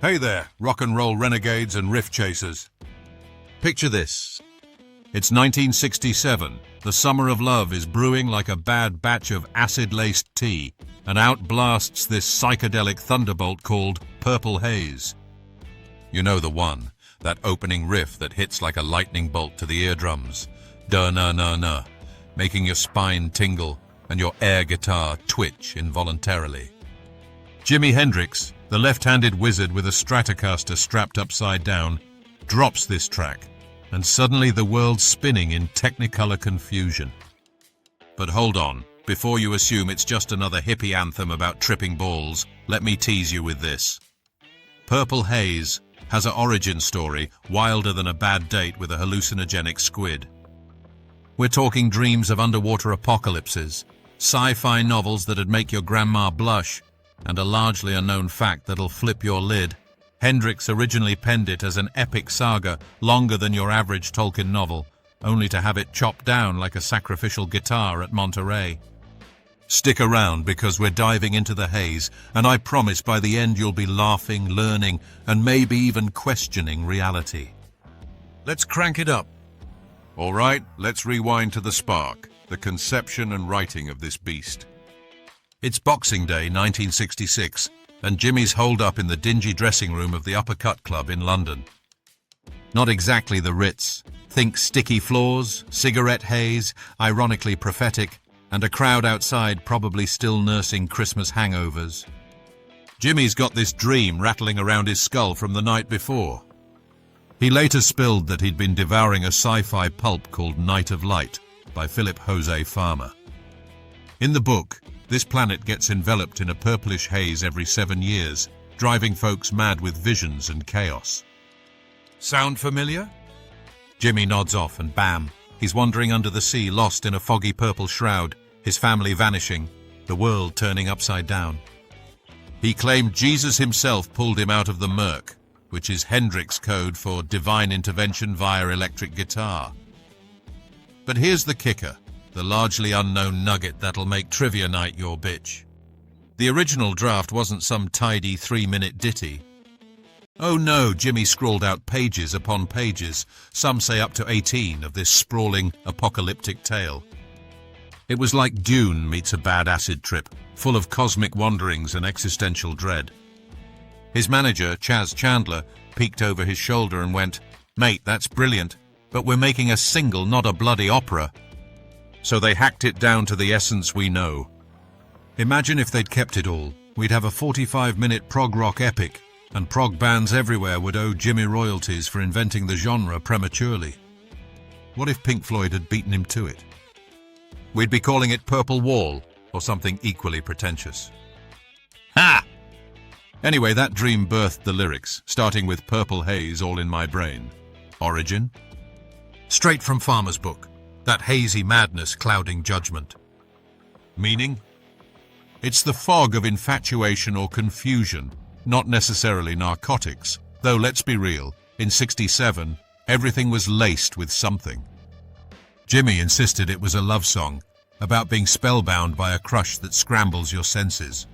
Hey there, rock and roll renegades and riff chasers. Picture this. It's 1967. The summer of love is brewing like a bad batch of acid-laced tea, and out blasts this psychedelic thunderbolt called Purple Haze. You know the one, that opening riff that hits like a lightning bolt to the eardrums. Da-na-na-na, making your spine tingle and your air guitar twitch involuntarily. Jimi Hendrix, the left-handed wizard with a Stratocaster strapped upside down, drops this track, and suddenly the world's spinning in technicolor confusion. But hold on, before you assume it's just another hippie anthem about tripping balls, let me tease you with this. Purple Haze has an origin story wilder than a bad date with a hallucinogenic squid. We're talking dreams of underwater apocalypses, sci-fi novels that'd make your grandma blush, and a largely unknown fact that'll flip your lid. Hendrix originally penned it as an epic saga longer than your average Tolkien novel, only to have it chopped down like a sacrificial guitar at Monterey. Stick around because we're diving into the haze, and I promise by the end you'll be laughing, learning, and maybe even questioning reality. Let's crank it up. All right, let's rewind to the spark, the conception and writing of this beast. It's Boxing Day 1966, and Jimmy's holed up in the dingy dressing room of the Uppercut Club in London. Not exactly the Ritz. Think sticky floors, cigarette haze, ironically prophetic, and a crowd outside probably still nursing Christmas hangovers. Jimmy's got this dream rattling around his skull from the night before. He later spilled that he'd been devouring a sci-fi pulp called Night of Light by Philip Jose Farmer. In the book, this planet gets enveloped in a purplish haze every 7 years, driving folks mad with visions and chaos. Sound familiar? Jimmy nods off and bam, he's wandering under the sea, lost in a foggy purple shroud, his family vanishing, the world turning upside down. He claimed Jesus himself pulled him out of the murk, which is Hendrix code for divine intervention via electric guitar. But here's the kicker. The largely unknown nugget that'll make trivia night your bitch. The original draft wasn't some tidy 3-minute ditty. Oh no, Jimmy scrawled out pages upon pages, some say up to 18, of this sprawling, apocalyptic tale. It was like Dune meets a bad acid trip, full of cosmic wanderings and existential dread. His manager, Chaz Chandler, peeked over his shoulder and went, "Mate, that's brilliant, but we're making a single, not a bloody opera." So they hacked it down to the essence we know. Imagine if they'd kept it all. We'd have a 45-minute prog rock epic, and prog bands everywhere would owe Jimmy royalties for inventing the genre prematurely. What if Pink Floyd had beaten him to it? We'd be calling it Purple Wall, or something equally pretentious. Ha! Anyway, that dream birthed the lyrics, starting with Purple Haze all in my brain. Origin? Straight from Farmer's book. That hazy madness clouding judgment. Meaning? It's the fog of infatuation or confusion, not necessarily narcotics, though let's be real, in '67, everything was laced with something. Jimmy insisted it was a love song, about being spellbound by a crush that scrambles your senses.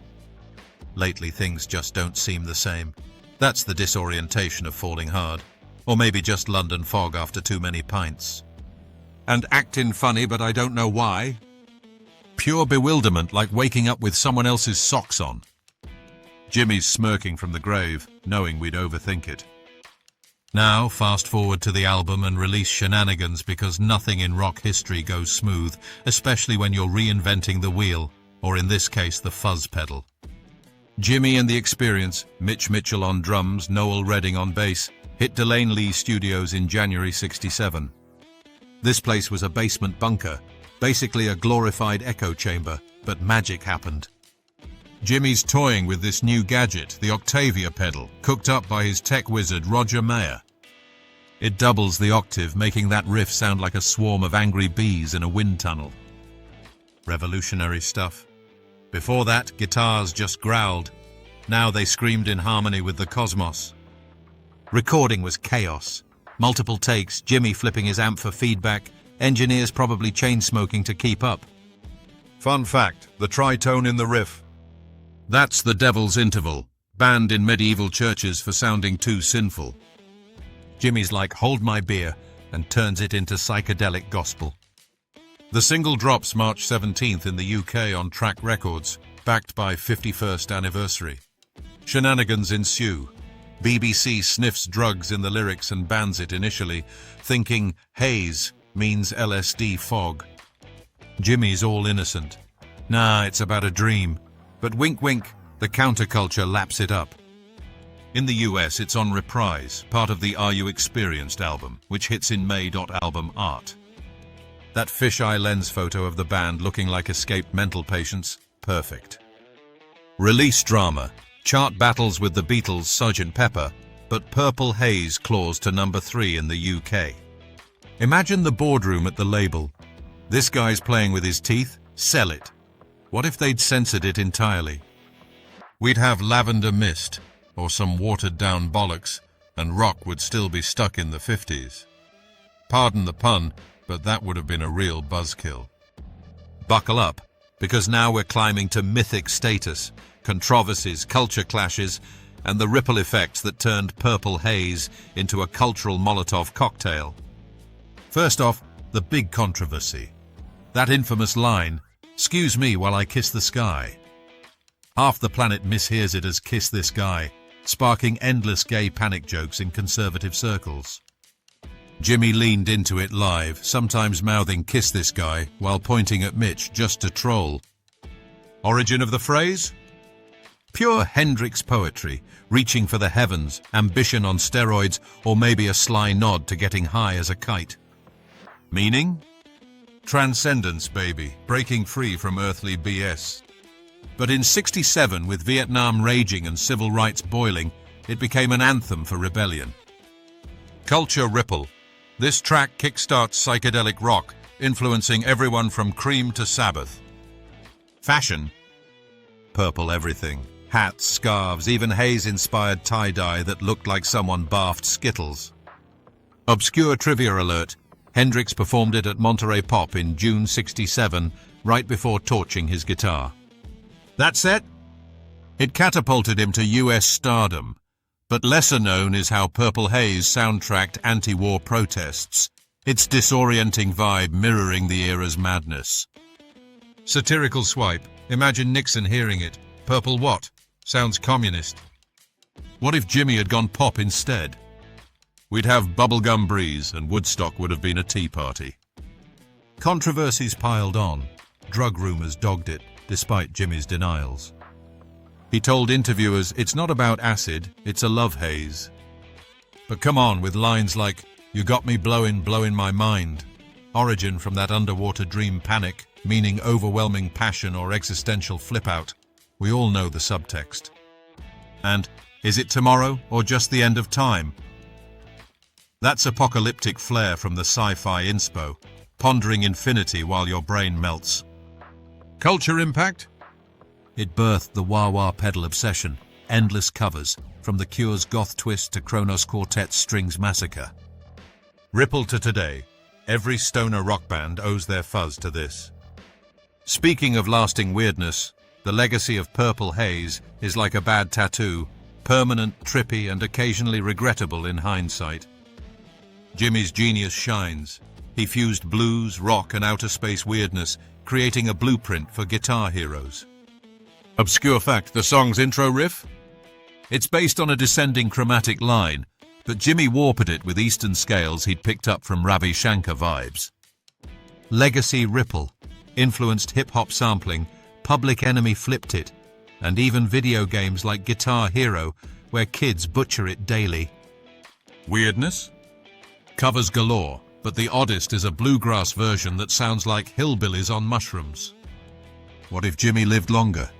Lately things just don't seem the same. That's the disorientation of falling hard, or maybe just London fog after too many pints. And actin' funny, but I don't know why. Pure bewilderment, like waking up with someone else's socks on. Jimmy's smirking from the grave, knowing we'd overthink it. Now, fast forward to the album and release Shenanigans, because nothing in rock history goes smooth, especially when you're reinventing the wheel, or in this case, the fuzz pedal. Jimmy and the Experience, Mitch Mitchell on drums, Noel Redding on bass, hit Delane Lee Studios in January '67. This place was a basement bunker, basically a glorified echo chamber, but magic happened. Jimmy's toying with this new gadget, the Octavia pedal, cooked up by his tech wizard Roger Mayer. It doubles the octave, making that riff sound like a swarm of angry bees in a wind tunnel. Revolutionary stuff. Before that, guitars just growled. Now they screamed in harmony with the cosmos. Recording was chaos. Multiple takes, Jimmy flipping his amp for feedback, engineers probably chain-smoking to keep up. Fun fact, the tritone in the riff. That's the devil's interval, banned in medieval churches for sounding too sinful. Jimi's like, hold my beer, and turns it into psychedelic gospel. The single drops March 17th in the UK on Track Records, backed by 51st anniversary. Shenanigans ensue. BBC sniffs drugs in the lyrics and bans it initially, thinking Haze means LSD fog. Jimi's all innocent. Nah, it's about a dream. But wink wink, the counterculture laps it up. In the US, it's on Reprise, part of the Are You Experienced album, which hits in May. Album art. That fisheye lens photo of the band looking like escaped mental patients, perfect. Release drama, chart battles with the Beatles' Sgt. Pepper, but Purple Haze claws to number 3 in the UK. Imagine the boardroom at the label. This guy's playing with his teeth, sell it. What if they'd censored it entirely? We'd have Lavender Mist, or some watered-down bollocks, and rock would still be stuck in the 50s. Pardon the pun, but that would have been a real buzzkill. Buckle up, because now we're climbing to mythic status, controversies, culture clashes, and the ripple effects that turned Purple Haze into a cultural Molotov cocktail. First off, the big controversy. That infamous line, "Excuse me while I kiss the sky." Half the planet mishears it as "kiss this guy," sparking endless gay panic jokes in conservative circles. Jimi leaned into it live, sometimes mouthing "kiss this guy" while pointing at Mitch just to troll. Origin of the phrase? Pure Hendrix poetry, reaching for the heavens, ambition on steroids, or maybe a sly nod to getting high as a kite. Meaning? Transcendence, baby, breaking free from earthly BS. But in '67, with Vietnam raging and civil rights boiling, it became an anthem for rebellion. Culture ripple. This track kickstarts psychedelic rock, influencing everyone from Cream to Sabbath. Fashion. Purple everything. Hats, scarves, even Haze-inspired tie-dye that looked like someone barfed Skittles. Obscure trivia alert. Hendrix performed it at Monterey Pop in June '67, right before torching his guitar. That set? It catapulted him to US stardom, but lesser known is how Purple Haze soundtracked anti-war protests, its disorienting vibe mirroring the era's madness. Satirical swipe. Imagine Nixon hearing it. Purple what? Sounds communist. What if Jimi had gone pop instead? We'd have bubblegum breeze and Woodstock would have been a tea party. Controversies piled on. Drug rumors dogged it, despite Jimi's denials. He told interviewers, "It's not about acid, it's a love haze." But come on with lines like, "You got me blowing my mind." Origin from that underwater dream panic, meaning overwhelming passion or existential flip-out. We all know the subtext. And, is it tomorrow or just the end of time? That's apocalyptic flair from the sci-fi inspo, pondering infinity while your brain melts. Culture impact? It birthed the wah-wah pedal obsession, endless covers, from The Cure's Goth Twist to Kronos Quartet's Strings Massacre. Ripple to today, every stoner rock band owes their fuzz to this. Speaking of lasting weirdness, the legacy of Purple Haze is like a bad tattoo, permanent, trippy, and occasionally regrettable in hindsight. Jimi's genius shines. He fused blues, rock, and outer space weirdness, creating a blueprint for guitar heroes. Obscure fact, the song's intro riff? It's based on a descending chromatic line, but Jimi warped it with Eastern scales he'd picked up from Ravi Shankar vibes. Legacy ripple, influenced hip-hop sampling, Public Enemy flipped it, and even video games like Guitar Hero, where kids butcher it daily. Weirdness? Covers galore, but the oddest is a bluegrass version that sounds like hillbillies on mushrooms. What if Jimi lived longer?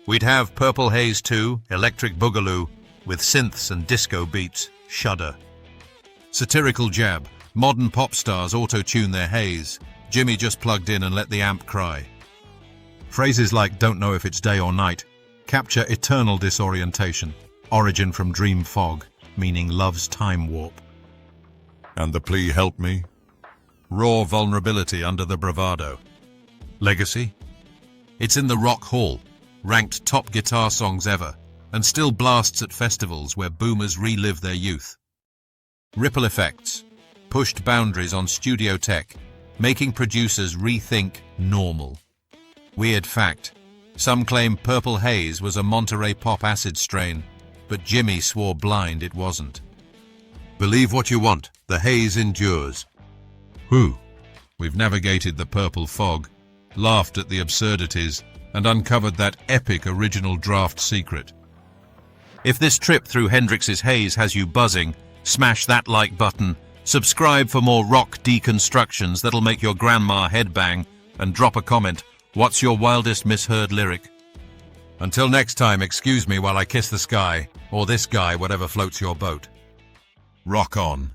We'd have Purple Haze 2, Electric Boogaloo, with synths and disco beats, shudder. Satirical jab, modern pop stars auto-tune their haze. Jimi just plugged in and let the amp cry. Phrases like "don't know if it's day or night" capture eternal disorientation, origin from dream fog, meaning love's time warp. And the plea "help me"? Raw vulnerability under the bravado. Legacy? It's in the Rock Hall, ranked top guitar songs ever, and still blasts at festivals where boomers relive their youth. Ripple effects pushed boundaries on studio tech, making producers rethink normal. Weird fact, some claim Purple Haze was a Monterey pop acid strain, but Jimmy swore blind it wasn't. Believe what you want, the haze endures. Whew. We've navigated the purple fog, laughed at the absurdities, and uncovered that epic original draft secret. If this trip through Hendrix's haze has you buzzing, smash that like button, subscribe for more rock deconstructions that'll make your grandma headbang, and drop a comment, what's your wildest misheard lyric? Until next time, excuse me while I kiss the sky, or this guy, whatever floats your boat. Rock on.